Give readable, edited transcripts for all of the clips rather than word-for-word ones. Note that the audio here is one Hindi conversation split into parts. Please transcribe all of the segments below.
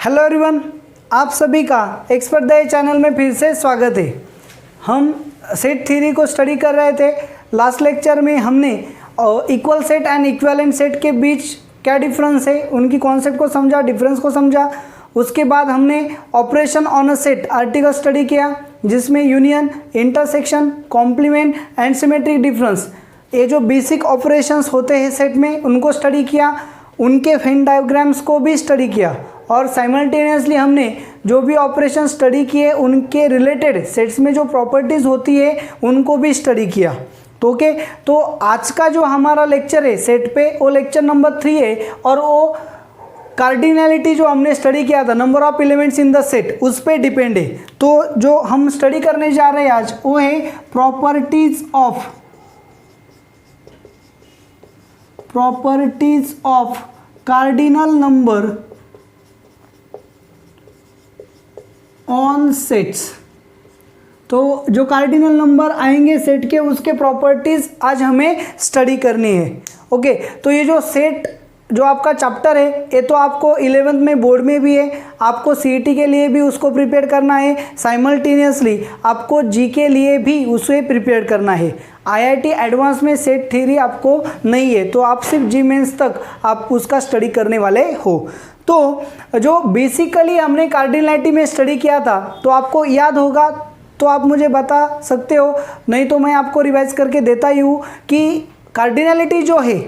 हेलो एवरीवन, आप सभी का एक्सपर्ट द चैनल में फिर से स्वागत है। हम सेट थ्योरी को स्टडी कर रहे थे। लास्ट लेक्चर में हमने equal set and equivalent set के बीच क्या डिफरेंस है, उनकी कॉन्सेप्ट को समझा, डिफरेंस को समझा। उसके बाद हमने operation on a set article study किया, जिसमें union, intersection, complement and symmetric difference, ये जो बेसिक ऑपरेशंस होते हैं सेट में, उनको स्टडी किया। उनके वेन डायग्राम्स को भी स्टडी किया और साइमल्टेनियसली हमने जो भी ऑपरेशन स्टडी किए उनके रिलेटेड सेट्स में जो प्रॉपर्टीज़ होती है उनको भी स्टडी किया। तो ओके, तो आज का जो हमारा लेक्चर है सेट पे, वो लेक्चर नंबर 3 है और वो कार्डिनैलिटी जो हमने स्टडी किया था, number of elements in the set, उस पर डिपेंड है। तो जो हम स्टडी करने जा रहे हैं आज, वो है properties of cardinal number on sets. तो जो कार्डिनल नंबर आएंगे सेट के, उसके प्रॉपर्टीज आज हमें स्टडी करनी है। ओके, तो ये जो सेट जो आपका चैप्टर है, ये तो आपको 11th में बोर्ड में भी है, आपको सीईटी के लिए भी उसको प्रिपेयर करना है, साइमल्टेनियसली आपको जी के लिए भी उसे प्रिपेयर करना है। आईआईटी एडवांस में सेट थ्योरी आपको नहीं है, तो आप सिर्फ जी मेंस तक आप उसका स्टडी करने वाले हो। तो जो बेसिकली हमने कार्डिनैलिटी में स्टडी किया था, तो आपको याद होगा तो आप मुझे बता सकते हो, नहीं तो मैं आपको रिवाइज करके देता ही हूँ कि कार्डिनैलिटी जो है,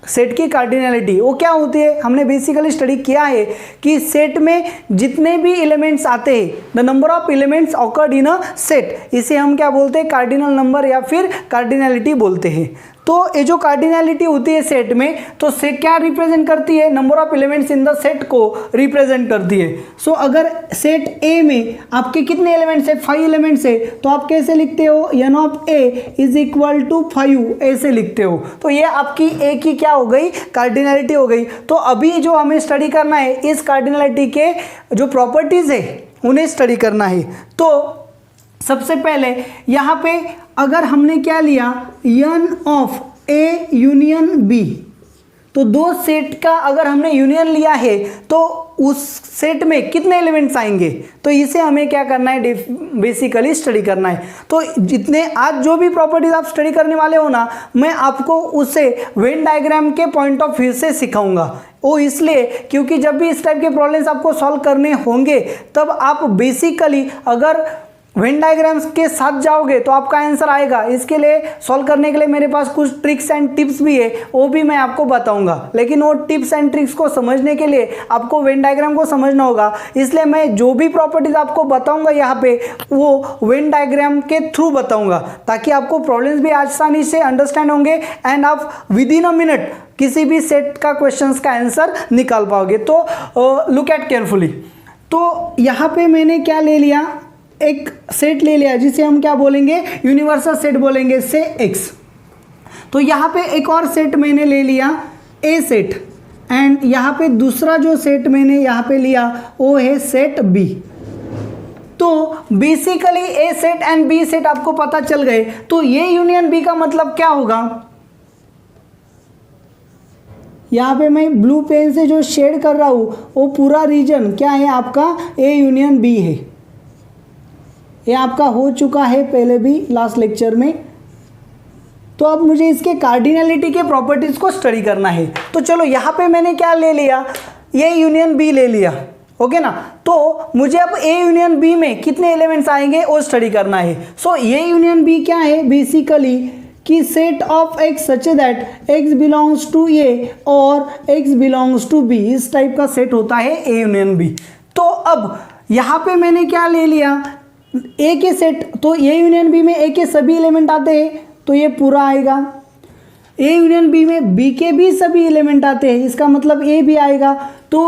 सेट की कार्डिनैलिटी वो क्या होती है। हमने बेसिकली स्टडी किया है कि सेट में जितने भी एलिमेंट्स आते हैं, the number of elements occurred in a set, इसे हम क्या बोलते हैं, कार्डिनल नंबर या फिर कार्डिनैलिटी बोलते हैं। तो ये जो कार्डिनैलिटी होती है सेट में, तो सेट क्या रिप्रेजेंट करती है, number of elements in the set को रिप्रेजेंट करती है। सो अगर सेट ए में आपके कितने एलिमेंट्स है, 5 एलिमेंट्स है, तो आप कैसे लिखते हो, n of A is equal to 5 ऐसे लिखते हो। तो ये आपकी ए की क्या हो गई, कार्डिनैलिटी हो गई। तो अभी जो हमें स्टडी करना है, इस कार्डिनैलिटी के जो प्रॉपर्टीज है उन्हें स्टडी करना है। तो सबसे पहले यहाँ पे अगर हमने क्या लिया, n of A union B, तो दो सेट का अगर हमने यूनियन लिया है तो उस सेट में कितने एलिमेंट्स आएंगे, तो इसे हमें क्या करना है, बेसिकली स्टडी करना है। तो जितने आज जो भी प्रॉपर्टीज आप स्टडी करने वाले हो ना, मैं आपको उसे वेन डायग्राम के पॉइंट ऑफ व्यू से सिखाऊंगा। वो इसलिए क्योंकि जब भी इस टाइप के प्रॉब्लम्स आपको सॉल्व करने होंगे, तब आप बेसिकली अगर वेन डायग्राम्स के साथ जाओगे तो आपका आंसर आएगा। इसके लिए सॉल्व करने के लिए मेरे पास कुछ ट्रिक्स एंड टिप्स भी है, वो भी मैं आपको बताऊंगा। लेकिन वो टिप्स एंड ट्रिक्स को समझने के लिए आपको वेन डायग्राम को समझना होगा। इसलिए मैं जो भी प्रॉपर्टीज आपको बताऊंगा यहाँ पे, वो वेन डायग्राम के थ्रू बताऊंगा, ताकि आपको प्रॉब्लम्स भी आसानी से अंडरस्टैंड होंगे एंड आप विद इन अ मिनट किसी भी सेट का क्वेश्चंस का आंसर निकाल पाओगे। तो लुक एट केयरफुली। तो यहाँ पे मैंने क्या ले लिया, एक सेट ले लिया जिसे हम क्या बोलेंगे, यूनिवर्सल सेट बोलेंगे, से X। तो यहाँ पे एक और सेट मैंने ले लिया, ए सेट, एंड यहाँ पे दूसरा जो सेट मैंने यहाँ पे लिया वो है सेट B। तो basically A set and B set आपको पता चल गए। तो ये यूनियन बी का मतलब क्या होगा, यहाँ पे मैं ब्लू पेन से जो शेड कर रहा हूँ वो पूरा रीजन क्या है, आपका ए यूनियन बी है। ये आपका हो चुका है पहले भी लास्ट लेक्चर में। तो अब मुझे इसके कार्डिनैलिटी के प्रॉपर्टीज को स्टडी करना है। तो चलो यहाँ पे मैंने क्या ले लिया, ये यूनियन बी ले लिया, ओके ना। तो मुझे अब ए यूनियन बी में कितने एलिमेंट्स आएंगे वो स्टडी करना है। सो ये यूनियन बी क्या है, बेसिकली कि set of x such that X belongs to A और एक्स बिलोंग्स टू बी, इस टाइप का सेट होता है ए यूनियन बी। तो अब यहाँ पे मैंने क्या ले लिया, ए के सेट, तो ए यूनियन बी में ए के सभी एलिमेंट आते हैं, तो ये पूरा आएगा। ए यूनियन बी में बी के भी सभी एलिमेंट आते हैं, इसका मतलब ए भी आएगा। तो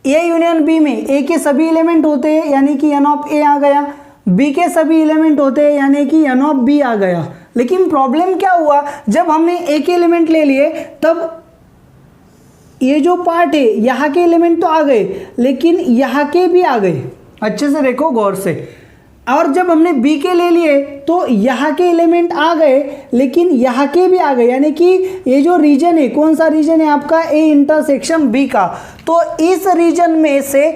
ए यूनियन बी में ए के सभी एलिमेंट होते हैं, यानी कि n ऑफ ए आ गया, बी के सभी एलिमेंट होते हैं, यानी कि n ऑफ बी आ गया। लेकिन प्रॉब्लम क्या हुआ, जब हमने ए के एलिमेंट ले लिए, तब ये जो पार्ट है यहाँ के एलिमेंट तो आ गए, लेकिन यहाँ के भी आ गए। अच्छे से देखो गौर से। और जब हमने बी के ले लिए तो यहाँ के एलिमेंट आ गए, लेकिन यहाँ के भी आ गए, यानी कि ये जो रीजन है, कौन सा रीजन है आपका, ए इंटरसेक्शन बी का। तो इस रीजन में से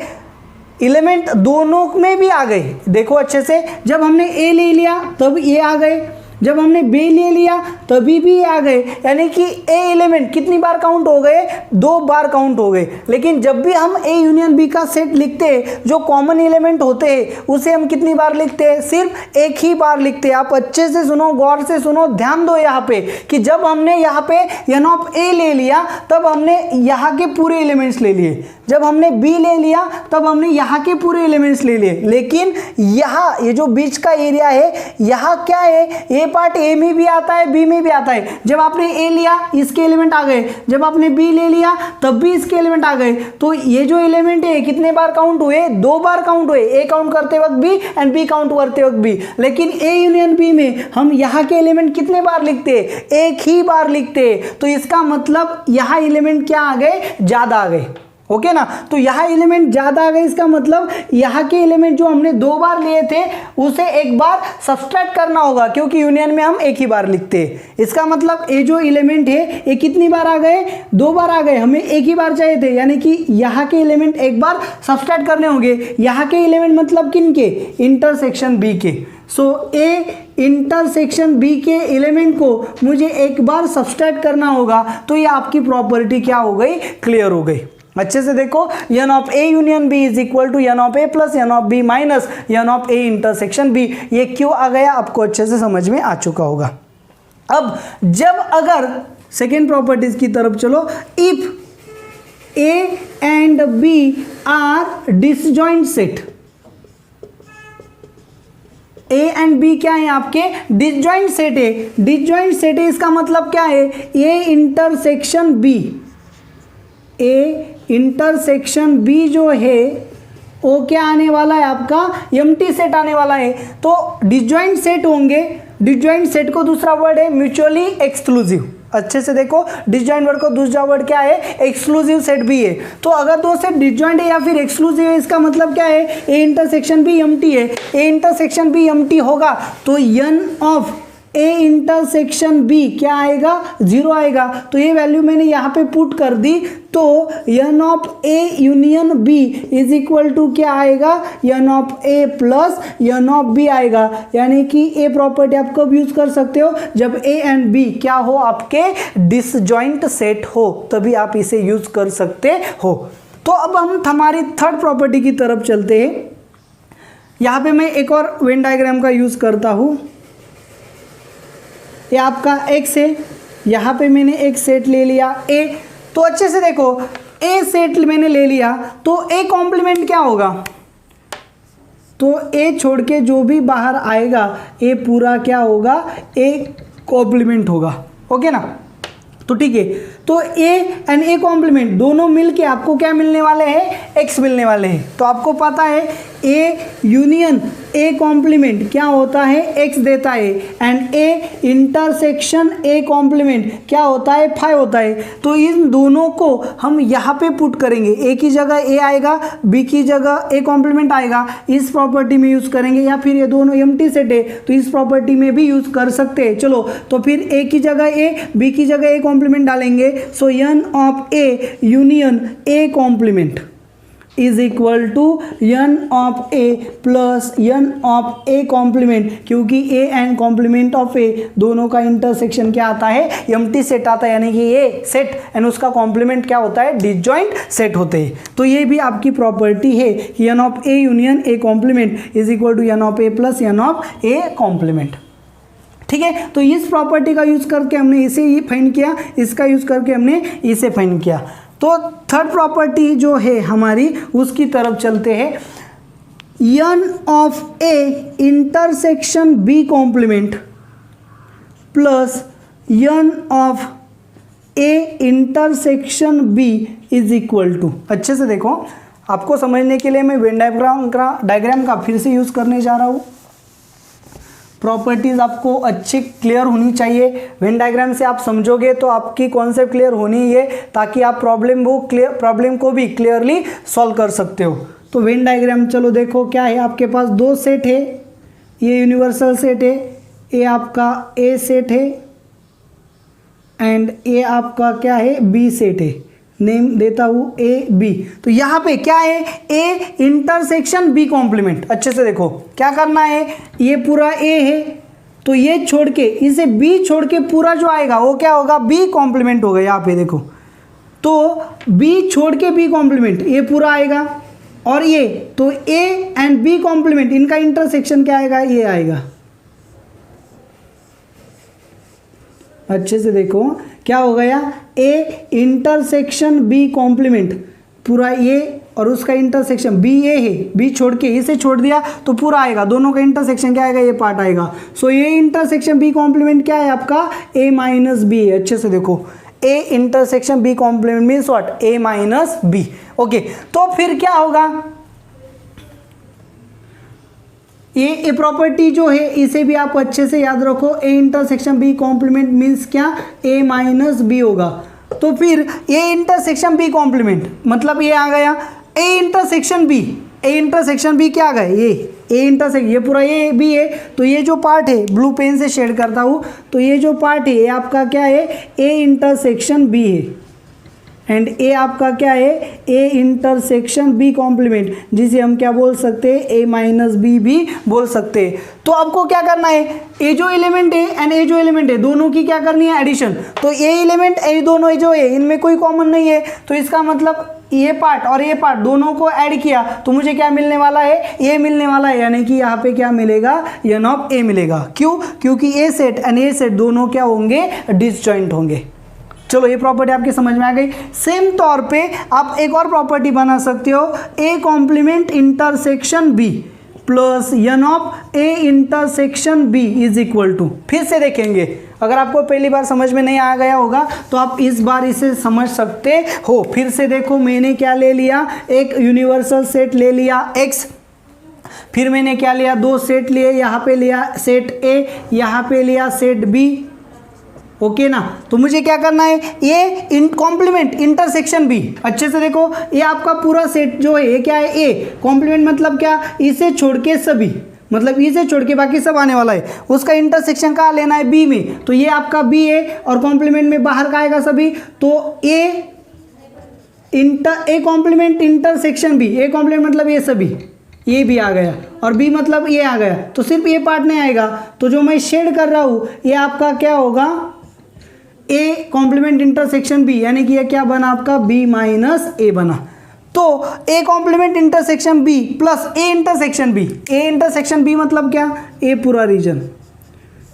एलिमेंट दोनों में भी आ गए। देखो अच्छे से, जब हमने ए ले लिया तब ये आ गए, जब हमने बी ले लिया तभी भी आ गए, यानी कि ए एलिमेंट कितनी बार काउंट हो गए, 2 बार काउंट हो गए। लेकिन जब भी हम ए यूनियन बी का सेट लिखते हैं, जो कॉमन एलिमेंट होते हैं उसे हम कितनी बार लिखते हैं, सिर्फ एक ही बार लिखते हैं। आप अच्छे से सुनो, गौर से सुनो, ध्यान दो यहाँ पे कि जब हमने यहाँ पे एन ऑफ ए ले लिया तब हमने यहाँ के पूरे एलिमेंट्स ले लिए, जब हमने बी ले लिया तब हमने यहाँ के पूरे एलिमेंट्स ले लिए। लेकिन यहाँ ये जो बीच का एरिया है, यहाँ क्या है, ये पार्ट ए में भी आता है, बी में भी आता है। जब आपने ए लिया इसके एलिमेंट आ गए, जब आपने बी ले लिया तब भी इसके एलिमेंट आ गए। तो ये जो एलिमेंट है कितने बार काउंट हुए, 2 बार काउंट हुए, ए काउंट करते वक्त भी एंड बी काउंट करते वक्त भी। लेकिन ए यूनियन बी में हम यहाँ के एलिमेंट कितने बार लिखते हैं, एक ही बार लिखते हैं। तो इसका मतलब यहाँ एलिमेंट क्या आ गए, ज्यादा आ गए। ओके ना, तो यहाँ एलिमेंट ज्यादा आ गए, इसका मतलब यहाँ के एलिमेंट जो हमने 2 बार लिए थे उसे एक बार सब्सट्रैक्ट करना होगा, क्योंकि यूनियन में हम एक ही बार लिखते हैं। इसका मतलब ये जो एलिमेंट है ये कितनी बार आ गए, 2 बार आ गए, हमें एक ही बार चाहिए थे, यानी कि यहाँ के एलिमेंट एक बार सब्सट्रैक्ट करने होंगे। यहाँ के एलिमेंट मतलब किन के, इंटरसेक्शन बी के। सो ए इंटरसेक्शन बी के एलिमेंट को मुझे एक बार सब्सट्रैक्ट करना होगा। तो ये आपकी प्रॉपर्टी क्या हो गई, क्लियर हो गई। अच्छे से देखो, n of A union B is equal to N of A plus N of B minus n of A intersection B. ये क्यों आ गया आपको अच्छे से समझ में आ चुका होगा। अब जब अगर सेकेंड प्रॉपर्टीज की तरफ चलो, if A and B are disjoint set, A and B क्या है आपके, डिसजॉइंट सेट है। डिसजॉइंट सेट है इसका मतलब क्या है, A intersection B, A intersection B जो है वो क्या आने वाला है आपका, एम्प्टी सेट आने वाला है। तो डिसजॉइंट सेट होंगे, डिसजॉइंट सेट को दूसरा वर्ड है म्यूचुअली एक्सक्लूसिव। अच्छे से देखो, डिसजॉइंट वर्ड को दूसरा वर्ड क्या है, एक्सक्लूसिव सेट भी है। तो अगर दो सेट डिसजॉइंट है या फिर एक्सक्लूसिव है, इसका मतलब क्या है, ए इंटरसेक्शन बी एम्प्टी है। ए इंटरसेक्शन बी एम्प्टी होगा तो n of A intersection B क्या आएगा, 0 आएगा। तो ये वैल्यू मैंने यहाँ पे पुट कर दी। तो n of A union B is equal to क्या आएगा, n of A plus N of B आएगा। यानी कि ए प्रॉपर्टी आप कब यूज कर सकते हो, जब ए एंड बी क्या हो, आपके डिसजॉइंट सेट हो, तभी आप इसे यूज कर सकते हो। तो अब हम हमारी थर्ड प्रॉपर्टी की तरफ चलते हैं। यहाँ पे मैं एक और वेन डायग्राम का यूज करता हूँ। ये आपका x है, यहाँ पे मैंने एक सेट ले लिया a। तो अच्छे से देखो, a सेट मैंने ले लिया तो a कॉम्प्लीमेंट क्या होगा, तो a छोड़ के जो भी बाहर आएगा a पूरा क्या होगा, a कॉम्प्लीमेंट होगा। ओके ना, तो ठीक है। तो a एंड a कॉम्प्लीमेंट दोनों मिलके आपको क्या मिलने वाले हैं, x मिलने वाले हैं। तो आपको पता है a यूनियन a कॉम्प्लीमेंट क्या होता है, x देता है, and a intersection a complement क्या होता है, 5 होता है। तो इन दोनों को हम यहाँ पे पुट करेंगे, a की जगह a आएगा, b की जगह a कॉम्प्लीमेंट आएगा, इस प्रॉपर्टी में यूज करेंगे। या फिर ये दोनों एम्प्टी सेट है तो इस प्रॉपर्टी में भी यूज कर सकते हैं। चलो, तो फिर a की जगह a, b की जगह a कॉम्प्लीमेंट डालेंगे। So N of A union a complement is equal to N of A plus N of A complement, क्योंकि A and complement of A दोनों का इंटरसेक्शन क्या आता है, एम्प्टी सेट आता है। यानी कि ए सेट एंड उसका कॉम्प्लीमेंट क्या होता है, डिसजॉइंट सेट होते हैं। तो ये भी आपकी प्रॉपर्टी है कि n of A union A complement is equal to N of A plus N of A complement. ठीक है, तो इस प्रॉपर्टी का यूज करके हमने इसे ही फाइंड किया, इसका यूज करके हमने इसे फाइंड किया। तो थर्ड प्रॉपर्टी जो है हमारी, उसकी तरफ चलते हैं। N of A intersection B complement plus N of A intersection B is equal to, अच्छे से देखो, आपको समझने के लिए मैं वेन डायग्राम का फिर से यूज करने जा रहा हूँ। प्रॉपर्टीज़ आपको अच्छी क्लियर होनी चाहिए। वेन डायग्राम से आप समझोगे तो आपकी कॉन्सेप्ट क्लियर होनी है, ताकि आप प्रॉब्लम को भी क्लियरली सॉल्व कर सकते हो। तो वेन डायग्राम चलो देखो क्या है, आपके पास 2 सेट है, ये यूनिवर्सल सेट है, ये आपका ए सेट है एंड ये आपका क्या है, बी सेट है। नेम देता हूं ए बी। तो यहां पे क्या है, ए इंटरसेक्शन बी कॉम्प्लीमेंट। अच्छे से देखो क्या करना है, ये पूरा ए है तो ये छोड़ के, इसे बी छोड़ के पूरा जो आएगा वो क्या होगा, बी कॉम्प्लीमेंट होगा। यहाँ पे देखो तो बी छोड़ के बी कॉम्प्लीमेंट ये पूरा आएगा, और ये तो ए एंड बी कॉम्प्लीमेंट इनका इंटरसेक्शन क्या आएगा, ये आएगा। अच्छे से देखो क्या हो गया, ए इंटरसेक्शन बी कॉम्प्लीमेंट, पूरा ए और उसका इंटरसेक्शन बी ए है, बी छोड़ के इसे छोड़ दिया तो पूरा आएगा, दोनों का इंटरसेक्शन क्या आएगा, ये पार्ट आएगा। सो ये इंटरसेक्शन बी कॉम्प्लीमेंट क्या है आपका, ए माइनस बी है। अच्छे से देखो A intersection B complement means what, A minus B. Okay, तो फिर क्या होगा, ये प्रॉपर्टी जो है इसे भी आप अच्छे से याद रखो, A intersection B complement means क्या, ए माइनस बी होगा। तो फिर ए इंटरसेक्शन बी कॉम्प्लीमेंट मतलब ये आ गया A intersection B, A intersection B क्या आ गया, ये ए इंटरसेक्शन, ये पूरा ए बी है तो ये जो पार्ट है ब्लू पेन से शेड करता हूँ, तो ये जो पार्ट है ये आपका क्या है, ए इंटरसेक्शन बी है, एंड ए आपका क्या है, ए इंटरसेक्शन बी कॉम्प्लीमेंट, जिसे हम क्या बोल सकते हैं, ए माइनस बी भी बोल सकते हैं। तो आपको क्या करना है, ए जो एलिमेंट है एंड ए जो एलिमेंट है दोनों की क्या करनी है, एडिशन। तो ए एलिमेंट ए दोनों जो है इनमें कोई कॉमन नहीं है, तो इसका मतलब ये पार्ट और ये पार्ट दोनों को ऐड किया तो मुझे क्या मिलने वाला है, ए मिलने वाला है, यानी कि यहाँ पे क्या मिलेगा, एन ऑफ ए मिलेगा। क्यों, क्योंकि ए सेट एंड ए सेट दोनों क्या होंगे, डिसजॉइंट होंगे। चलो ये प्रॉपर्टी आपके समझ में आ गई। सेम तौर पे आप एक और प्रॉपर्टी बना सकते हो, A complement intersection B plus N of A intersection B is equal to, फिर से देखेंगे, अगर आपको पहली बार समझ में नहीं आ गया होगा तो आप इस बार इसे समझ सकते हो। फिर से देखो मैंने क्या ले लिया, एक यूनिवर्सल सेट ले लिया x, फिर मैंने क्या लिया, दो सेट लिए, यहाँ पे लिया सेट ए, यहाँ पे लिया सेट बी। ओके ना, तो मुझे क्या करना है, ये इन कॉम्प्लीमेंट इंटरसेक्शन बी। अच्छे से देखो ये आपका पूरा सेट जो है ये क्या है, ए कॉम्प्लीमेंट मतलब क्या, इसे छोड़ के सभी, मतलब इसे छोड़ के बाकी सब आने वाला है, उसका इंटरसेक्शन कहाँ लेना है, बी में। तो ये आपका बी है और कॉम्प्लीमेंट में बाहर का आएगा सभी, तो A complement intersection B, A complement मतलब ये सभी, ये भी आ गया, और बी मतलब ये आ गया, तो सिर्फ ये पार्ट नहीं आएगा। तो जो मैं शेड कर रहा हूँ ये आपका क्या होगा, ए कॉम्प्लीमेंट इंटरसेक्शन बी, यानी कि ये क्या बना आपका, बी माइनस ए बना। तो A complement intersection B plus A intersection B, A intersection B मतलब क्या, ए पूरा रीजन।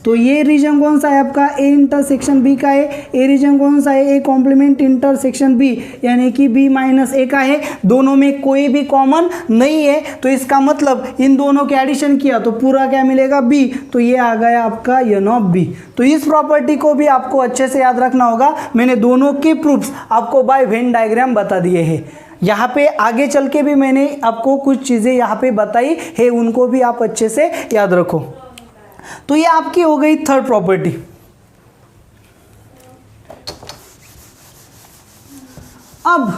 तो ये रीजन कौन सा है आपका, ए इंटरसेक्शन बी का है, ए रीजन कौन सा है, ए कॉम्प्लीमेंट इंटरसेक्शन बी, यानी कि बी माइनस ए का है। दोनों में कोई भी कॉमन नहीं है, तो इसका मतलब इन दोनों के एडिशन किया तो पूरा क्या मिलेगा, बी। तो ये आ गया आपका एन ऑफ बी। तो इस प्रॉपर्टी को भी आपको अच्छे से याद रखना होगा। मैंने दोनों के प्रूफ्स आपको बाय वेन डायग्राम बता दिए हैं। यहाँ पे आगे चल के भी मैंने आपको कुछ चीज़ें यहाँ पे बताई है, उनको भी आप अच्छे से याद रखो। तो ये आपकी हो गई थर्ड प्रॉपर्टी। अब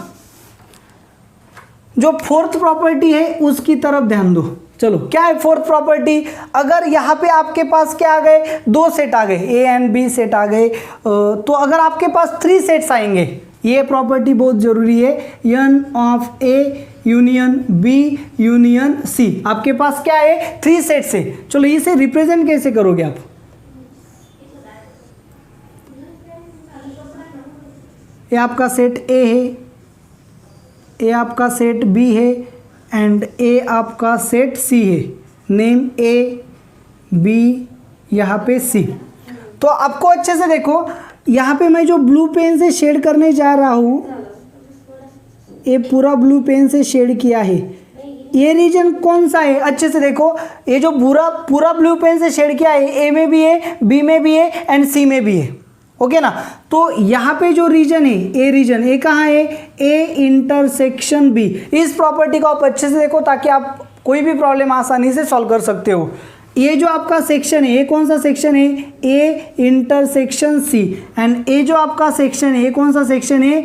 जो फोर्थ प्रॉपर्टी है उसकी तरफ ध्यान दो। चलो क्या है फोर्थ प्रॉपर्टी, अगर यहाँ पे आपके पास क्या आ गए, दो सेट आ गए, ए एंड बी सेट आ गए, तो अगर आपके पास 3 सेट्स आएंगे, ये प्रॉपर्टी बहुत जरूरी है, N of A union B union C, आपके पास क्या है, 3 सेट्स है। चलो इसे रिप्रेजेंट कैसे करोगे आप, ये आपका सेट ए है, ये आपका सेट बी है एंड ए आपका सेट सी है, नेम ए बी यहाँ पे सी। तो आपको अच्छे से देखो, यहाँ पे मैं जो ब्लू पेन से शेड करने जा रहा हूँ, ये पूरा ब्लू पेन से शेड किया है, ये रीजन कौन सा है, अच्छे से देखो, ये जो पूरा ब्लू पेन से शेड किया है, ए में भी है, बी में भी है एंड सी में भी है। ओके ना, तो यहाँ पे जो रीजन है, ए रीजन, ए कहाँ है, ए इंटरसेक्शन बी। इस प्रॉपर्टी को आप अच्छे से देखो ताकि आप कोई भी प्रॉब्लम आसानी से सॉल्व कर सकते हो। ये जो आपका सेक्शन है, ये कौन सा सेक्शन है, ए इंटरसेक्शन सी, एंड ये जो आपका सेक्शन है, ये कौन सा सेक्शन है,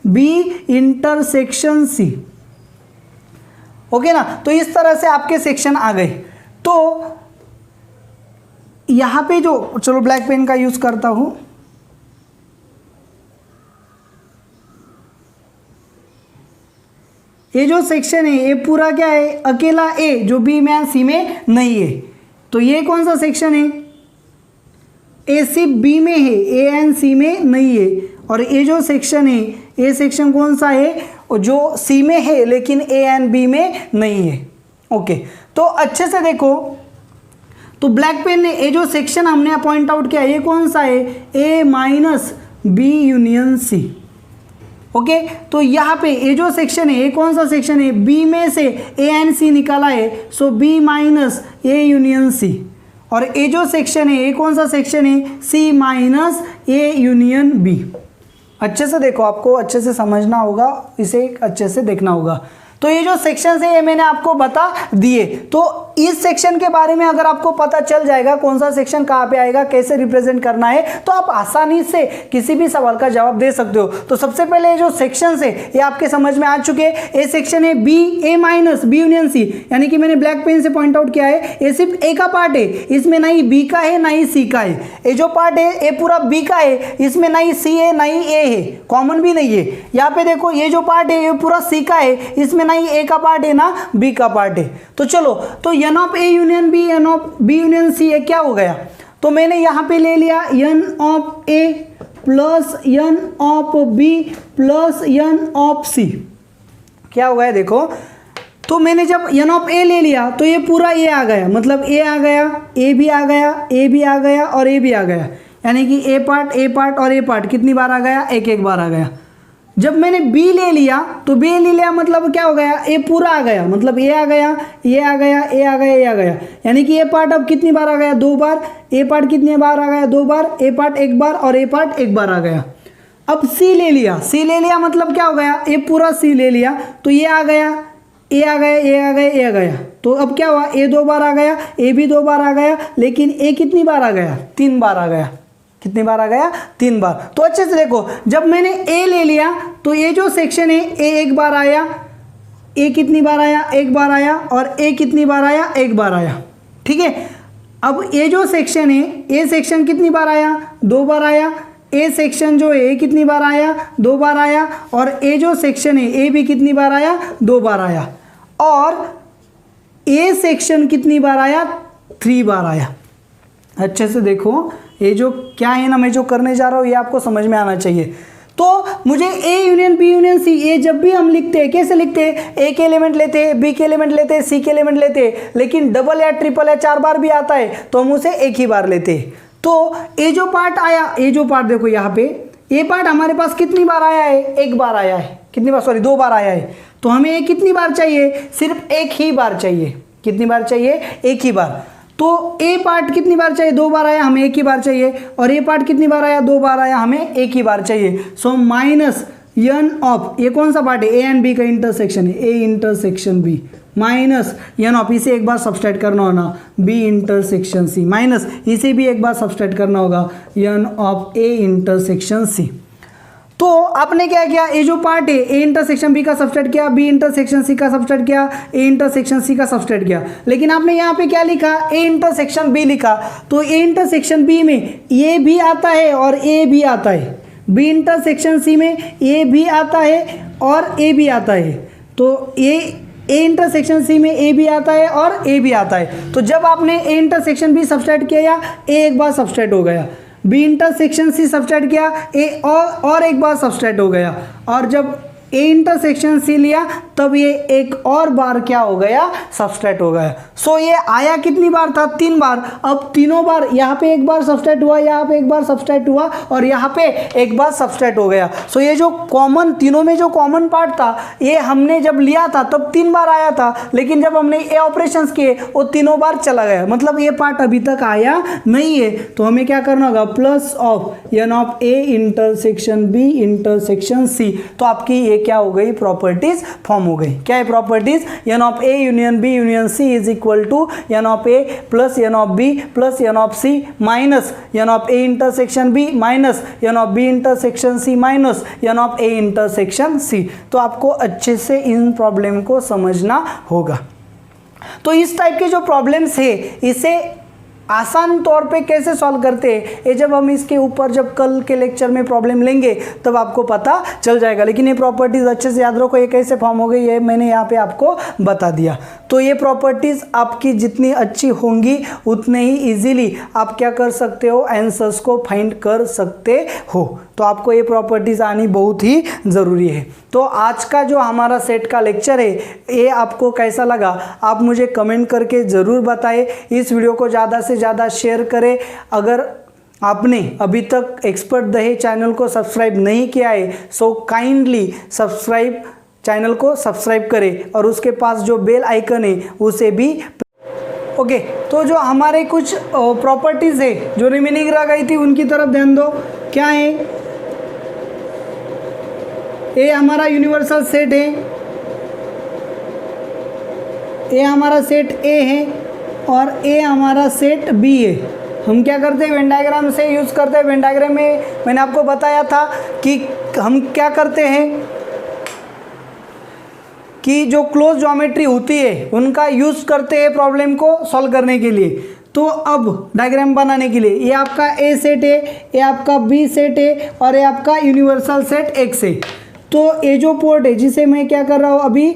बी इंटरसेक्शन सी। ओके ना, तो इस तरह से आपके सेक्शन आ गए। तो यहाँ पे जो, चलो ब्लैक पेन का यूज करता हूँ, ये जो सेक्शन है ये पूरा क्या है, अकेला ए जो बी में सी में नहीं है। तो ये कौन सा सेक्शन है, ए सिर्फ बी में है, ए एंड सी में नहीं है। और ये जो सेक्शन है ये सेक्शन कौन सा है, जो सी में है लेकिन ए एंड बी में नहीं है। ओके, तो अच्छे से देखो, तो ब्लैक पेन ने ये जो सेक्शन हमने पॉइंट आउट किया ये कौन सा है, A minus B union C. Okay, तो यहाँ पे ये जो सेक्शन है ये कौन सा सेक्शन है, बी में से ए एंड सी निकाला है, so B minus A union C. और ये जो सेक्शन है ये कौन सा सेक्शन है, सी माइनस ए यूनियन बी। अच्छे से देखो, आपको अच्छे से समझना होगा, इसे अच्छे से देखना होगा। तो ये जो सेक्शन है ये मैंने आपको बता दिए। तो इस सेक्शन के बारे में अगर आपको पता चल जाएगा कौन सा सेक्शन कहाँ पे आएगा, कैसे रिप्रेजेंट करना है, तो आप आसानी से किसी भी सवाल का जवाब दे सकते हो। तो सबसे पहले ये जो सेक्शन है ये आपके समझ में आ चुके हैं। ये सेक्शन है बी, ए माइनस बी यूनियन सी, यानी कि मैंने ब्लैक पेन से पॉइंट आउट किया है ये सिर्फ ए का पार्ट है, इसमें ना ही बी का है ना ही सी का है। ये जो पार्ट है ये पूरा बी का है, इसमें ना ही सी है ना ही ए है, कॉमन भी नहीं है। यहाँ पे देखो ये जो पार्ट है ये पूरा सी का है, इसमें ना ही ए का पार्ट है ना बी का पार्ट है। तो चलो, तो n of A union B, N of B union C ये क्या हो गया, तो मैंने यहाँ पे ले लिया N of A plus N of B plus N of C. क्या हो गया देखो, तो मैंने जब एन ऑफ ए ले लिया तो ये पूरा ए आ गया, मतलब ए आ गया, ए भी आ गया, ए भी आ गया और ए भी आ गया, यानी कि ए पार्ट और ए पार्ट कितनी बार आ गया, एक एक बार आ गया। जब मैंने बी ले लिया तो बी ले लिया मतलब क्या हो गया, ए पूरा आ गया, मतलब ए आ गया, ये आ गया, ए आ गया, ए आ गया, यानी कि ए पार्ट अब कितनी बार आ गया, 2 बार। ए पार्ट कितनी बार आ गया, 2 बार। ए पार्ट 1 बार और ए पार्ट 1 बार आ गया। अब सी ले लिया मतलब क्या हो गया, ए पूरा सी ले लिया तो ये आ गया, ए आ गया, ए आ गया, ए आ गया। तो अब क्या हुआ, ए 2 बार आ गया, ए भी 2 बार आ गया, लेकिन ए कितनी बार आ गया, 3 बार आ गया। कितनी बार आ गया, 3 बार। तो अच्छे से देखो, जब मैंने ए ले लिया तो ये जो सेक्शन है ए 1 बार आया, ए कितनी बार आया, 1 बार आया, और ए कितनी बार आया, 1 बार आया। ठीक है, अब ये जो सेक्शन है ए सेक्शन कितनी बार आया, 2 बार आया। ए सेक्शन जो है कितनी बार आया, 2 बार आया। और ए जो सेक्शन है ए भी कितनी बार आया, 2 बार आया। और ए सेक्शन कितनी बार आया, 3 बार आया। अच्छे से देखो, ये जो क्या है ना, मैं जो करने जा रहा हूँ ये आपको समझ में आना चाहिए। तो मुझे A union B union C, ये जब भी हम लिखते हैं कैसे लिखते हैं, ए के एलिमेंट लेते हैं, बी के एलिमेंट लेते हैं, सी के एलिमेंट लेते हैं, लेकिन डबल या ट्रिपल या 4 बार भी आता है तो हम उसे एक ही बार लेते हैं। तो ये जो पार्ट आया, ये जो पार्ट देखो यहाँ पे, ये पार्ट हमारे पास कितनी बार आया है, 1 बार आया है। कितनी बार, सॉरी 2 बार आया है। तो हमें ये कितनी बार चाहिए, सिर्फ एक ही बार चाहिए। कितनी बार चाहिए, एक ही बार। तो ए पार्ट कितनी बार चाहिए, 2 बार आया, हमें एक ही बार चाहिए। और ए पार्ट कितनी बार आया, 2 बार आया, हमें एक ही बार चाहिए। सो माइनस एन ऑफ, ये कौन सा पार्ट है, ए एंड बी का इंटरसेक्शन है, A intersection B, minus n of, इसे एक बार सब्सट्रैक्ट करना होगा, बी इंटरसेक्शन सी, माइनस इसे भी एक बार सब्सट्रैक्ट करना होगा, n of A intersection C. तो आपने क्या किया, ये जो पार्ट है ए इंटरसेक्शन बी का सब्सट्रैक्ट किया, बी इंटरसेक्शन सी का सब्सट्रैक्ट किया, ए इंटरसेक्शन सी का सब्सट्रैक्ट किया। लेकिन आपने यहाँ पे क्या लिखा, ए इंटरसेक्शन बी लिखा। तो ए इंटरसेक्शन बी में ए भी आता है और ए भी आता है, बी इंटरसेक्शन सी में ए भी आता है और ए भी आता है। तो ए इंटरसेक्शन सी में ए भी आता है और ए भी आता है। तो जब आपने ए इंटरसेक्शन बी सब्सट्रैक्ट किया, ए एक बार सब्सट्रैक्ट हो गया, बी इंटरसेक्शन सी सब्सट्रैक्ट किया, ए और एक बार सब्सट्रैक्ट हो गया। और जब ए इंटरसेक्शन सी लिया तब ये एक और बार क्या हो गया, सब्सट्रैक्ट हो गया। सो ये आया कितनी बार था, 3 बार। अब तीनों बार, यहाँ पे एक बार सब्सट्रैक्ट हुआ, यहाँ पे एक बार सब्सट्रैक्ट हुआ और यहाँ पे एक बार सब्सट्रैक्ट हो गया। सो ये जो कॉमन, तीनों में जो कॉमन पार्ट था ये हमने जब लिया था तब 3 बार आया था, लेकिन जब हमने ए ऑपरेशंस किए वो तीनों बार चला गया, मतलब ये पार्ट अभी तक आया नहीं है। तो हमें क्या करना होगा, plus of n of A intersection B intersection C. तो आपकी ये क्या हो गई, प्रॉपर्टीज फॉर्म हो गई। क्या है properties, n of A union B union C is equal to N of A plus N of B plus N of C minus n of A intersection B minus n of B intersection C minus n of A intersection C. तो आपको अच्छे से इन प्रॉब्लम को समझना होगा। तो इस टाइप के जो प्रॉब्लम्स है इसे आसान तौर पे कैसे सॉल्व करते हैं ये जब हम इसके ऊपर जब कल के लेक्चर में प्रॉब्लम लेंगे तब आपको पता चल जाएगा। लेकिन ये प्रॉपर्टीज़ अच्छे से याद रखो, ये कैसे फॉर्म हो गई ये मैंने यहाँ पे आपको बता दिया। तो ये प्रॉपर्टीज़ आपकी जितनी अच्छी होंगी उतने ही इजीली आप क्या कर सकते हो, आंसर्स को फाइंड कर सकते हो। तो आपको ये प्रॉपर्टीज़ आनी बहुत ही ज़रूरी है। तो आज का जो हमारा सेट का लेक्चर है ये आपको कैसा लगा आप मुझे कमेंट करके ज़रूर बताएं। इस वीडियो को ज़्यादा से ज़्यादा शेयर करें। अगर आपने अभी तक एक्सपर्ट दहेज चैनल को सब्सक्राइब नहीं किया है सो काइंडली सब्सक्राइब चैनल को सब्सक्राइब करें और उसके पास जो बेल आइकन है उसे भी ओके। तो जो हमारे कुछ प्रॉपर्टीज़ है जो रिमेनिंग रह गई थी उनकी तरफ ध्यान दो। क्या है, ये हमारा यूनिवर्सल सेट है, ये हमारा सेट ए है और ए हमारा सेट बी है। हम क्या करते हैं, वेन डायग्राम से यूज़ करते हैं। वेन डायग्राम में मैंने आपको बताया था कि हम क्या करते हैं कि जो क्लोज ज्योमेट्री होती है उनका यूज़ करते हैं प्रॉब्लम को सॉल्व करने के लिए। तो अब डायग्राम बनाने के लिए ये आपका ए सेट है, ये आपका बी सेट है और ये आपका यूनिवर्सल सेट एक्स है। तो ये जो पोर्ट है जिसे मैं क्या कर रहा हूँ अभी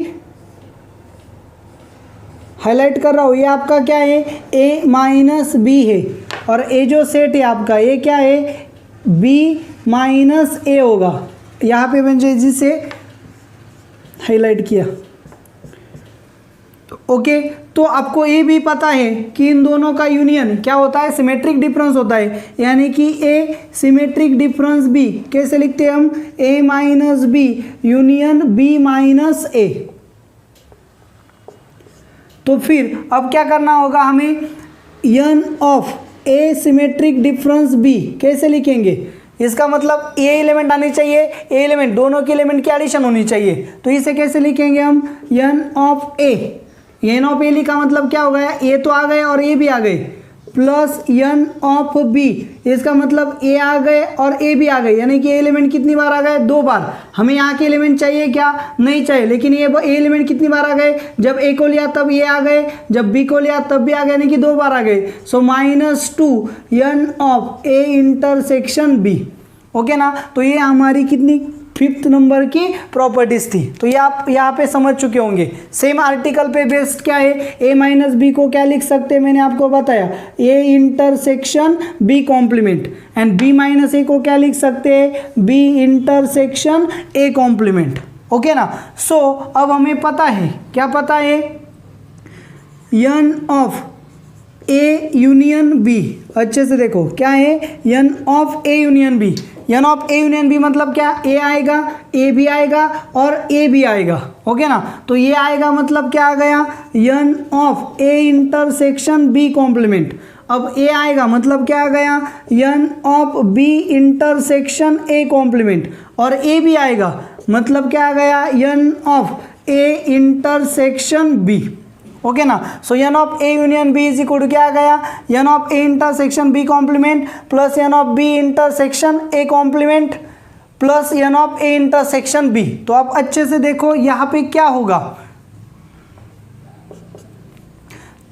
हाईलाइट कर रहा हूँ, ये आपका क्या है, ए माइनस बी है। और ये जो सेट है आपका ये क्या है, बी माइनस ए होगा। यहाँ पे मैंने जिसे हाईलाइट किया ओके। तो आपको ये भी पता है कि इन दोनों का यूनियन क्या होता है, सिमेट्रिक डिफरेंस होता है। यानी कि ए सिमेट्रिक डिफरेंस बी कैसे लिखते हैं हम, A minus B union B minus A. तो फिर अब क्या करना होगा हमें, N of A symmetric difference B कैसे लिखेंगे, इसका मतलब ए एलिमेंट आने चाहिए, ए एलिमेंट दोनों के एलिमेंट की एडिशन होनी चाहिए। तो इसे कैसे लिखेंगे हम, N of A, N of A लिखा मतलब क्या हो गया, ए तो आ गए और ए भी आ गए, प्लस एन ऑफ बी, इसका मतलब ए आ गए और ए भी आ गए। यानी कि एलिमेंट कितनी बार आ गए, 2 बार। हमें यहाँ के एलिमेंट चाहिए क्या, नहीं चाहिए, लेकिन ये एलिमेंट कितनी बार आ गए, जब ए को लिया तब ये आ गए, जब बी को लिया तब भी आ गए, यानी कि 2 बार आ गए। So -2 n of A intersection B. Okay ना। तो ये हमारी कितनी 5th नंबर की प्रॉपर्टीज थी। तो ये आप यहाँ पे समझ चुके होंगे। सेम आर्टिकल पे बेस्ड क्या है, ए माइनस बी को क्या लिख सकते हैं, मैंने आपको बताया A intersection B complement, and B minus A को क्या लिख सकते हैं, B intersection A complement. Okay ना। सो अब हमें पता है, क्या पता है, N of A union B. अच्छे से देखो क्या है, N of A union B. N of A union B मतलब क्या, ए आएगा, ए भी आएगा और ए भी आएगा। ओके ना। तो ये आएगा मतलब क्या आ गया, n of A intersection B complement. अब ए आएगा मतलब क्या आ गया, n of B intersection A complement. और ए भी आएगा मतलब क्या आ गया, n of A intersection B. Okay ना। So N of A union B is equal to क्या आ गया, n of A intersection B complement plus N of B intersection A complement plus N of A intersection B. तो आप अच्छे से देखो यहाँ पे क्या होगा।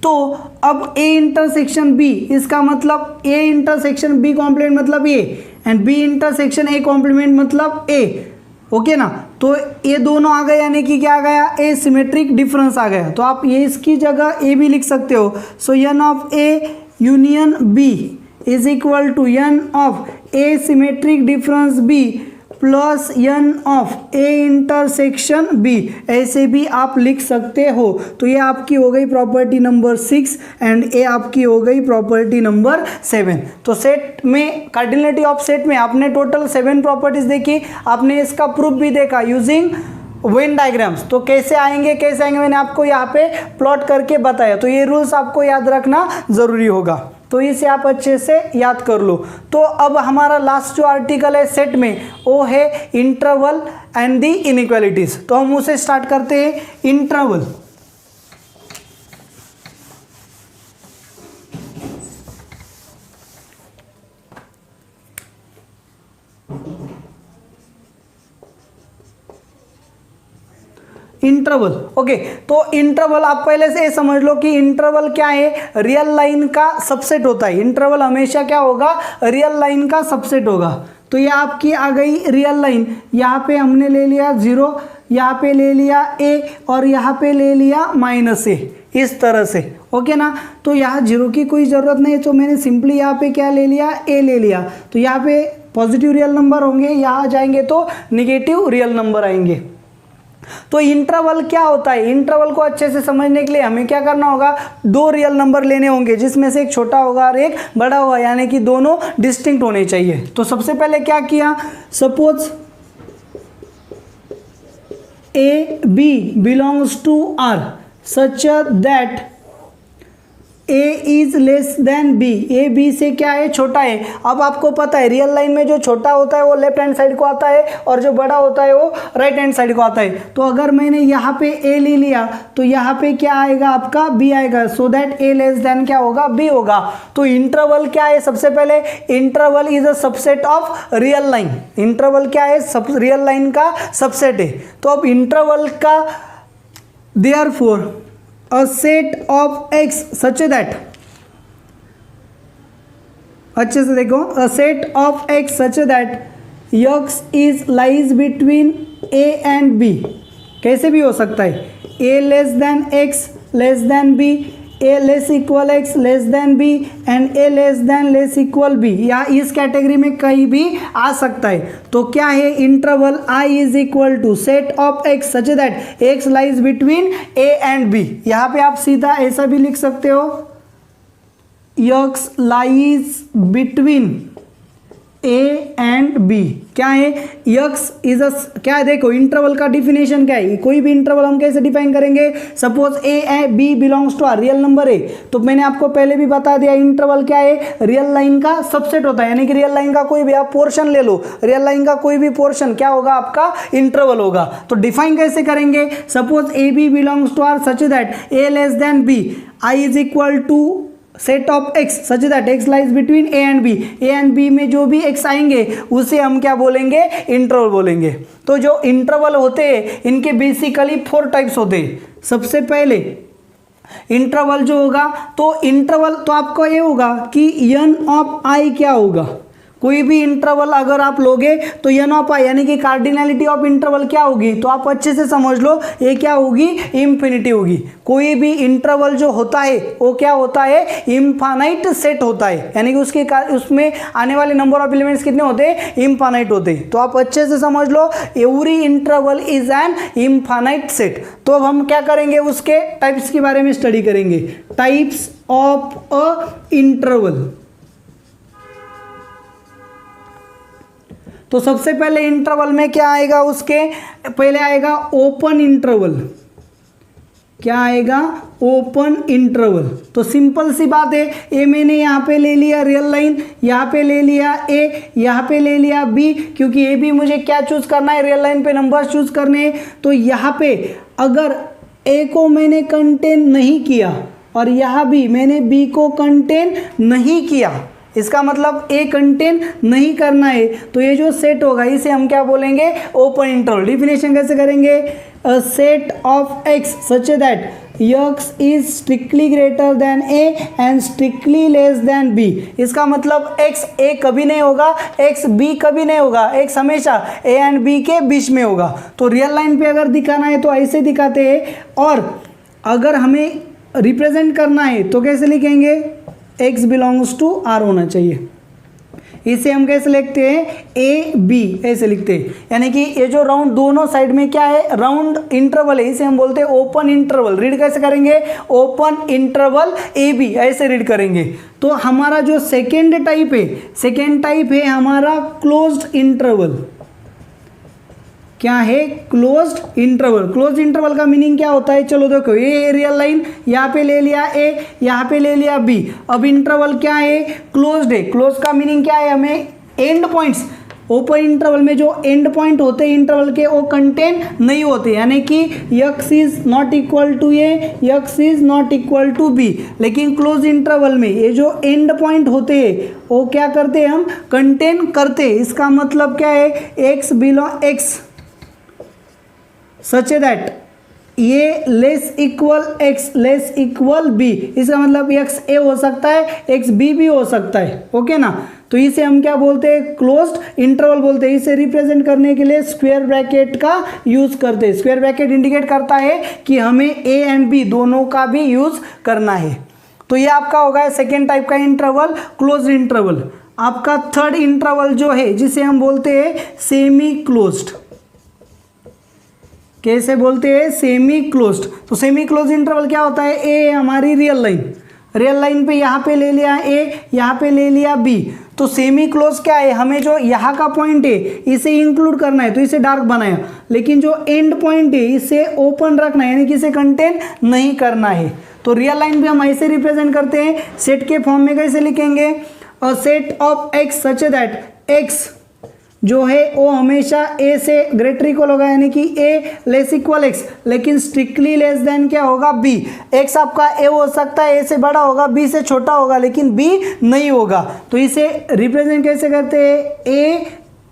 तो अब ए इंटरसेक्शन बी, इसका मतलब ए इंटरसेक्शन बी कॉम्प्लीमेंट मतलब A, and B intersection A complement मतलब ए। ओके ना। तो ये दोनों आ गए, यानी कि क्या आ गया, ए सिमेट्रिक डिफरेंस आ गया। तो आप ये इसकी जगह ए भी लिख सकते हो। So N of A union B is equal to N of A symmetric difference B plus N of A intersection B, ऐसे भी आप लिख सकते हो। तो ये आपकी हो गई प्रॉपर्टी नंबर 6 एंड ये आपकी हो गई प्रॉपर्टी नंबर 7। तो सेट में कार्डिनलिटी ऑफ सेट में आपने टोटल 7 प्रॉपर्टीज देखी, आपने इसका प्रूफ भी देखा यूजिंग वेन डायग्राम्स। तो कैसे आएंगे मैंने आपको यहाँ पे प्लॉट करके बताया। तो ये रूल्स आपको याद रखना ज़रूरी होगा, तो इसे आप अच्छे से याद कर लो। तो अब हमारा लास्ट जो आर्टिकल है सेट में वो है इंटरवल एंड दी इनइक्वालिटीज। तो हम उसे स्टार्ट करते हैं। Interval, interval. ओके, तो इंटरवल आप पहले से समझ लो कि इंटरवल क्या है, रियल लाइन का सबसेट होता है। इंटरवल हमेशा क्या होगा, रियल लाइन का सबसेट होगा। तो ये आपकी आ गई रियल लाइन, यहाँ पे हमने ले लिया 0, यहाँ पे ले लिया a और यहाँ पे ले लिया -a, इस तरह से। ओके ना, तो यहाँ 0 की कोई ज़रूरत नहीं, तो मैंने सिंपली यहाँ पे क्या ले लिया, a ले लिया। तो यहाँ पे पॉजिटिव रियल नंबर होंगे, यहाँ जाएंगे तो निगेटिव रियल नंबर आएंगे। तो इंटरवल क्या होता है, इंटरवल को अच्छे से समझने के लिए हमें क्या करना होगा, 2 रियल नंबर लेने होंगे जिसमें से एक छोटा होगा और एक बड़ा होगा, यानी कि दोनों डिस्टिंक्ट होने चाहिए। तो सबसे पहले क्या किया, suppose A B belongs to R such that A is less than B, A B से क्या है, छोटा है। अब आपको पता है रियल लाइन में जो छोटा होता है वो लेफ्ट हैंड साइड को आता है और जो बड़ा होता है वो राइट हैंड साइड को आता है। तो अगर मैंने यहाँ पे ए ले लिया तो यहाँ पे क्या आएगा आपका, बी आएगा, so that A less than क्या होगा, बी होगा। तो इंटरवल क्या है, सबसे पहले interval is a subset of real line. Interval क्या है, रियल लाइन का सबसेट है। तो अब इंटरवल का therefore a set of x such that, अच्छे से देखो, a set of x such that x is lies between a and b, कैसे भी हो सकता है, a less than x less than b, a less equal x less than b and a less than less equal b, या इस कैटेगरी में कहीं भी आ सकता है। तो क्या है, interval I is equal to set of x such that x lies between a and b। यहाँ पे आप सीधा ऐसा भी लिख सकते हो, x lies between a and b। क्या है, x इज अ, क्या है, देखो इंटरवल का डिफिनेशन क्या है, कोई भी इंटरवल हम कैसे डिफाइन करेंगे, suppose a b belongs to R, real number है। तो मैंने आपको पहले भी बता दिया इंटरवल क्या है, रियल लाइन का सबसेट होता है, यानी कि रियल लाइन का कोई भी आप पोर्शन ले लो, रियल लाइन का कोई भी पोर्शन क्या होगा, आपका इंटरवल होगा। तो डिफाइन कैसे करेंगे, suppose a b belongs to R such that a less than b, I is equal to set of x such that x lies between a and b, a and b में जो भी x आएंगे उसे हम क्या बोलेंगे, इंटरवल बोलेंगे। तो जो इंटरवल होते हैं इनके बेसिकली 4 टाइप्स होते हैं। सबसे पहले इंटरवल जो होगा, तो इंटरवल तो आपको ये होगा कि n ऑफ i क्या होगा, कोई भी इंटरवल अगर आप लोगे तो n ऑफ i यानी कि कार्डिनलिटी ऑफ इंटरवल क्या होगी, तो आप अच्छे से समझ लो ये क्या होगी, इंफिनिटी होगी। कोई भी इंटरवल जो होता है वो क्या होता है, इनफाइनाइट सेट होता है, यानी कि उसमें आने वाले नंबर ऑफ एलिमेंट्स कितने होते हैं, इनफाइनाइट होते हैं। तो आप अच्छे से समझ लो every interval is an infinite set. तो अब हम क्या करेंगे, उसके टाइप्स के बारे में स्टडी करेंगे, टाइप्स ऑफ अ इंटरवल। तो सबसे पहले इंटरवल में क्या आएगा, उसके पहले आएगा ओपन इंटरवल। क्या आएगा, ओपन इंटरवल। तो सिंपल सी बात है, ए मैंने यहाँ पे ले लिया रियल लाइन, यहाँ पे ले लिया ए, यहाँ पे ले लिया बी, क्योंकि ए बी मुझे क्या चूज करना है, रियल लाइन पे नंबर चूज करने हैं। तो यहाँ पे अगर ए को मैंने कंटेन नहीं किया और यहाँ भी मैंने बी को कंटेन नहीं किया, इसका मतलब ए कंटेन नहीं करना है, तो ये जो सेट होगा इसे हम क्या बोलेंगे, ओपन इंटरवल। डिफिनेशन कैसे करेंगे, अ set of x such that x is strictly greater than a and strictly less than b। इसका मतलब x a कभी नहीं होगा, x b कभी नहीं होगा, x हमेशा a एंड b के बीच में होगा। तो रियल लाइन पे अगर दिखाना है तो ऐसे दिखाते हैं, और अगर हमें रिप्रेजेंट करना है तो कैसे लिखेंगे, x बिलोंग्स टू r होना चाहिए। इसे हम कैसे लिखते हैं, ए बी ऐसे लिखते हैं, यानी कि ये जो राउंड दोनों साइड में क्या है, राउंड इंटरवल है, इसे हम बोलते हैं ओपन इंटरवल। रीड कैसे करेंगे, ओपन इंटरवल ए बी ऐसे रीड करेंगे। तो हमारा जो सेकेंड टाइप है हमारा क्लोज्ड इंटरवल। क्या है, क्लोज्ड इंटरवल। क्लोज्ड इंटरवल का मीनिंग क्या होता है, चलो देखो, ये रियल लाइन यहाँ पे ले लिया ए, यहाँ पे ले लिया बी, अब इंटरवल क्या है, क्लोज्ड है। क्लोज का मीनिंग क्या है, हमें एंड पॉइंट्स, ओपन इंटरवल में जो एंड पॉइंट होते हैं इंटरवल के वो कंटेन नहीं होते, यानी कि x is not equal to A, x is not equal to B. लेकिन क्लोज इंटरवल में ये जो एंड पॉइंट होते हैं वो क्या करते हैं, हम कंटेन करते हैं। इसका मतलब क्या है, x belong x such that ये less equal x less equal B, इसका मतलब एक्स ए हो सकता है, एक्स बी भी हो सकता है, ओके ना। तो इसे हम क्या बोलते हैं, क्लोज्ड इंटरवल बोलते हैं। इसे रिप्रेजेंट करने के लिए स्क्वायर ब्रैकेट का यूज करते हैं। स्क्वायर ब्रैकेट इंडिकेट करता है कि हमें ए एंड बी दोनों का भी यूज करना है। तो ये आपका होगा सेकेंड टाइप का इंटरवल, क्लोज्ड इंटरवल। आपका थर्ड इंटरवल जो है जिसे हम बोलते हैं सेमी क्लोज्ड, कैसे बोलते हैं, सेमी क्लोज्ड। तो सेमी क्लोज्ड इंटरवल क्या होता है, ए हमारी रियल लाइन, रियल लाइन पे यहाँ पे ले लिया ए, यहाँ पे ले लिया बी। तो सेमी क्लोज क्या है, हमें जो यहाँ का पॉइंट है इसे इंक्लूड करना है तो इसे डार्क बनाया, लेकिन जो एंड पॉइंट है इसे ओपन रखना है, यानी कि इसे कंटेन नहीं करना है। तो रियल लाइन भी हम ऐसे रिप्रेजेंट करते हैं। सेट के फॉर्म में कैसे लिखेंगे, a set of x such that x जो है वो हमेशा ए से ग्रेटर इक्वल होगा, यानी कि ए लेस इक्वल एक्स, लेकिन स्ट्रिक्टली लेस देन क्या होगा, बी। एक्स आपका ए हो सकता है, ए से बड़ा होगा, बी से छोटा होगा, लेकिन बी नहीं होगा। तो इसे रिप्रेजेंट कैसे करते हैं, ए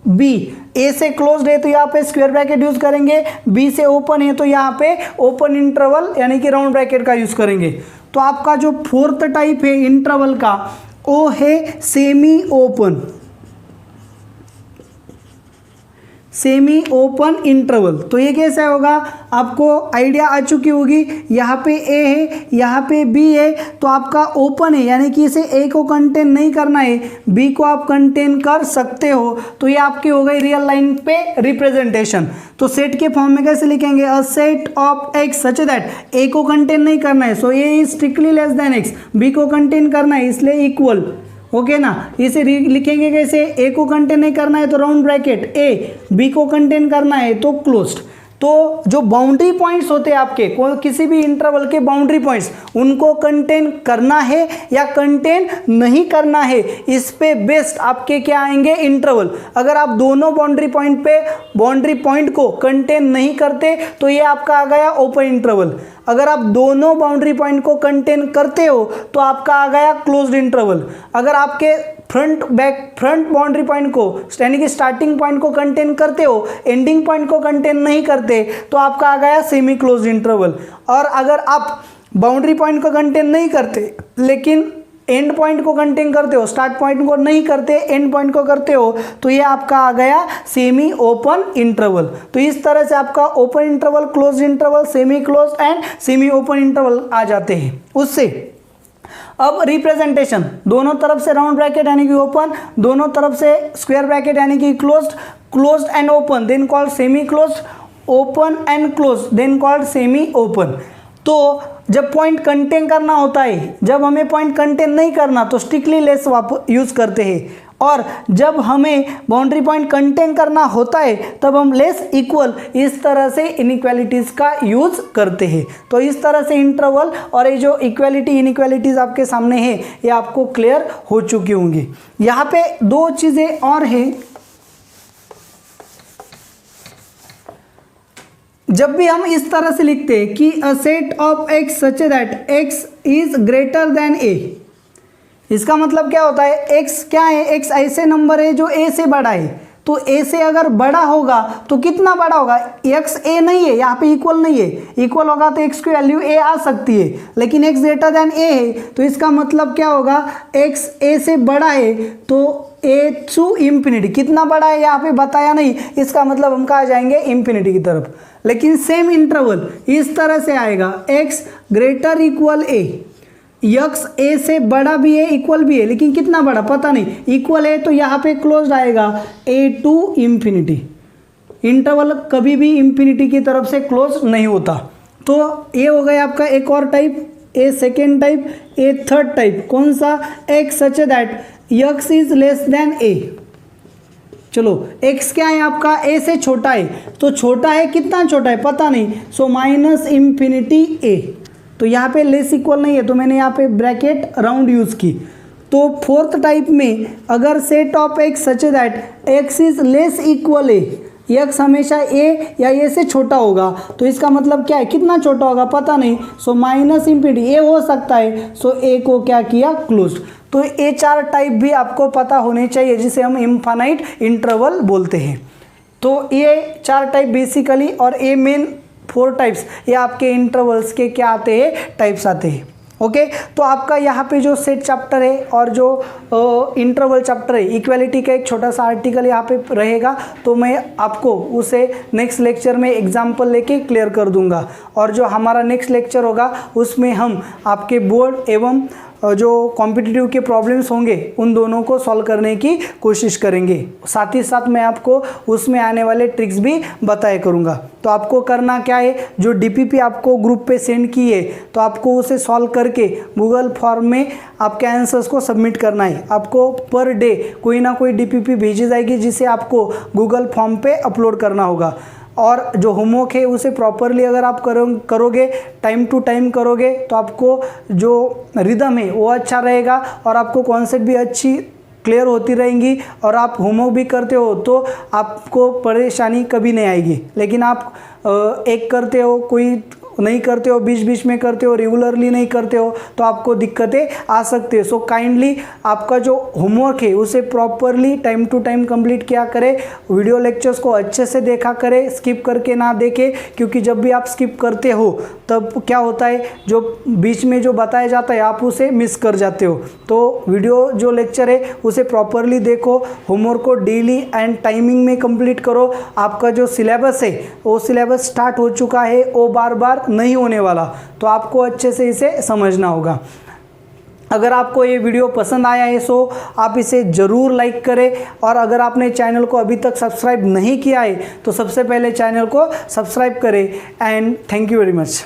बी, ए से क्लोज्ड है तो यहाँ पे स्क्वायर ब्रैकेट यूज करेंगे, बी से ओपन है तो यहाँ पे ओपन इंटरवल यानी कि राउंड ब्रैकेट का यूज करेंगे। तो आपका जो फोर्थ टाइप है इंटरवल का वो है semi open, semi open interval. तो ये कैसा होगा, आपको आइडिया आ चुकी होगी। यहाँ पे ए है, यहाँ पे बी है, तो आपका ओपन है, यानी कि इसे ए को कंटेन नहीं करना है, बी को आप कंटेन कर सकते हो। तो ये आपकी हो गई रियल लाइन पे रिप्रेजेंटेशन। तो सेट के फॉर्म में कैसे लिखेंगे, a set of x such that A को कंटेन नहीं करना है, so A is strictly less than x, B को कंटेन करना है इसलिए इक्वल, ओके ना। इसे लिखेंगे कैसे, ए को कंटेन नहीं करना है तो राउंड ब्रैकेट ए, बी को कंटेन करना है तो क्लोज्ड। तो जो बाउंड्री पॉइंट्स होते हैं आपके किसी भी इंटरवल के बाउंड्री पॉइंट्स, उनको कंटेन करना है या कंटेन नहीं करना है, इस पे बेस्ड आपके क्या आएंगे, इंटरवल। अगर आप दोनों बाउंड्री पॉइंट पे बाउंड्री पॉइंट को कंटेन नहीं करते तो ये आपका आ गया ओपन इंटरवल। अगर आप दोनों बाउंड्री पॉइंट को कंटेन करते हो तो आपका आ गया क्लोज्ड इंटरवल। अगर आपके फ्रंट बाउंड्री पॉइंट को यानी कि स्टार्टिंग पॉइंट को कंटेन करते हो, एंडिंग पॉइंट को कंटेन नहीं करते तो आपका आ गया सेमी क्लोज्ड इंटरवल। और अगर आप बाउंड्री पॉइंट को कंटेन नहीं करते लेकिन एंड पॉइंट को कंटेन करते हो, स्टार्ट पॉइंट को नहीं करते, एंड पॉइंट को करते हो, तो ये आपका आ गया सेमी ओपन इंटरवल। तो इस तरह से आपका open interval, closed interval, semi closed and semi open interval आ जाते हैं उससे। अब रिप्रेजेंटेशन, दोनों तरफ से राउंड ब्रैकेट यानी कि ओपन, दोनों तरफ से स्क्वायर ब्रैकेट यानी कि closed, closed and open then called semi closed, open and closed then called semi open. तो जब पॉइंट कंटेन करना होता है, जब हमें पॉइंट कंटेन नहीं करना तो स्ट्रिक्टली लेस यूज करते हैं, और जब हमें बाउंड्री पॉइंट कंटेन करना होता है तब हम लेस इक्वल, इस तरह से इनइक्वालिटीज का यूज करते हैं। तो इस तरह से इंटरवल और ये जो इक्वालिटी इनइक्वालिटीज आपके सामने है ये आपको क्लियर हो चुकी होंगी। यहाँ पे दो चीजें और हैं, जब भी हम इस तरह से लिखते हैं कि a set of x such that x is greater than A, इसका मतलब क्या होता है, एक्स क्या है, एक्स ऐसे नंबर है जो ए से बड़ा है। तो ए से अगर बड़ा होगा तो कितना बड़ा होगा, एक्स ए नहीं है, यहाँ पे इक्वल नहीं है, इक्वल होगा तो एक्स की वैल्यू ए आ सकती है, लेकिन एक्स ग्रेटर देन ए है तो इसका मतलब क्या होगा, एक्स ए से बड़ा है तो ए टू इंफिनिटी, कितना बड़ा है यहाँ पे बताया नहीं, इसका मतलब हम कहाँ जाएंगे, इंफिनिटी की तरफ। लेकिन सेम इंटरवल इस तरह से आएगा, एक्स ग्रेटर इक्वल ए, यक्स ए से बड़ा भी है इक्वल भी है, लेकिन कितना बड़ा पता नहीं, इक्वल है तो यहाँ पे क्लोज्ड आएगा ए टू इंफिनिटी। इंटरवल कभी भी इंफिनिटी की तरफ से क्लोज नहीं होता। तो ये हो गया आपका एक और type, a second type, a third type कौन सा, x such that x is less than A. चलो एक्स क्या है आपका, ए से छोटा है, तो छोटा है कितना छोटा है पता नहीं, सो माइनस इंफिनिटी ए। तो यहाँ पे लेस इक्वल नहीं है तो मैंने यहाँ पे ब्रैकेट राउंड यूज की। तो फोर्थ टाइप में अगर set of x such that x is less equal A, x हमेशा ए या ए से छोटा होगा, तो इसका मतलब क्या है, कितना छोटा होगा पता नहीं, सो माइनस इंफिनिटी ए हो सकता है, सो ए को क्या किया, क्लोज्ड। तो ये चार टाइप भी आपको पता होने चाहिए जिसे हम इनफाइनाइट इंटरवल बोलते हैं। तो ये चार टाइप बेसिकली, और ये मेन 4 टाइप्स, ये आपके इंटरवल्स के क्या आते हैं, टाइप्स आते हैं। ओके, तो आपका यहाँ पे जो सेट चैप्टर है और जो इंटरवल चैप्टर है, इक्वालिटी का एक छोटा सा आर्टिकल यहाँ पे रहेगा, तो मैं आपको उसे नेक्स्ट लेक्चर में एग्जांपल लेके क्लियर कर दूंगा। और जो हमारा नेक्स्ट लेक्चर होगा उसमें हम आपके बोर्ड एवं जो कॉम्पिटिटिव के प्रॉब्लम्स होंगे उन दोनों को सॉल्व करने की कोशिश करेंगे। साथ ही साथ मैं आपको उसमें आने वाले ट्रिक्स भी बताया करूँगा। तो आपको करना क्या है, जो डीपीपी आपको ग्रुप पे सेंड की है तो आपको उसे सॉल्व करके गूगल फॉर्म में आपके आंसर्स को सबमिट करना है। आपको पर डे कोई ना कोई डीपीपी भेजी जाएगी जिसे आपको गूगल फॉर्म पे अपलोड करना होगा। और जो होमवर्क है उसे प्रॉपरली अगर आप करोगे, टाइम टू टाइम करोगे, तो आपको जो रिदम है वो अच्छा रहेगा और आपको कॉन्सेप्ट भी अच्छी क्लियर होती रहेंगी और आप होमवर्क भी करते हो तो आपको परेशानी कभी नहीं आएगी। लेकिन आप एक करते हो, कोई नहीं करते हो, बीच बीच में करते हो, रेगुलरली नहीं करते हो, तो आपको दिक्कतें आ सकती है। सो काइंडली आपका जो होमवर्क है उसे properly time to time complete किया करें। वीडियो लेक्चर्स को अच्छे से देखा करें, स्किप करके ना देखें, क्योंकि जब भी आप स्किप करते हो तब क्या होता है, जो बीच में जो बताया जाता है आप उसे मिस कर जाते हो। तो वीडियो जो लेक्चर है उसे प्रॉपरली देखो, होमवर्क को डेली एंड टाइमिंग में कंप्लीट करो। आपका जो सिलेबस है वो सिलेबस स्टार्ट हो चुका है, वो बार बार नहीं होने वाला, तो आपको अच्छे से इसे समझना होगा। अगर आपको ये वीडियो पसंद आया है सो आप इसे ज़रूर लाइक करें, और अगर आपने चैनल को अभी तक सब्सक्राइब नहीं किया है तो सबसे पहले चैनल को सब्सक्राइब करें। And thank you very much.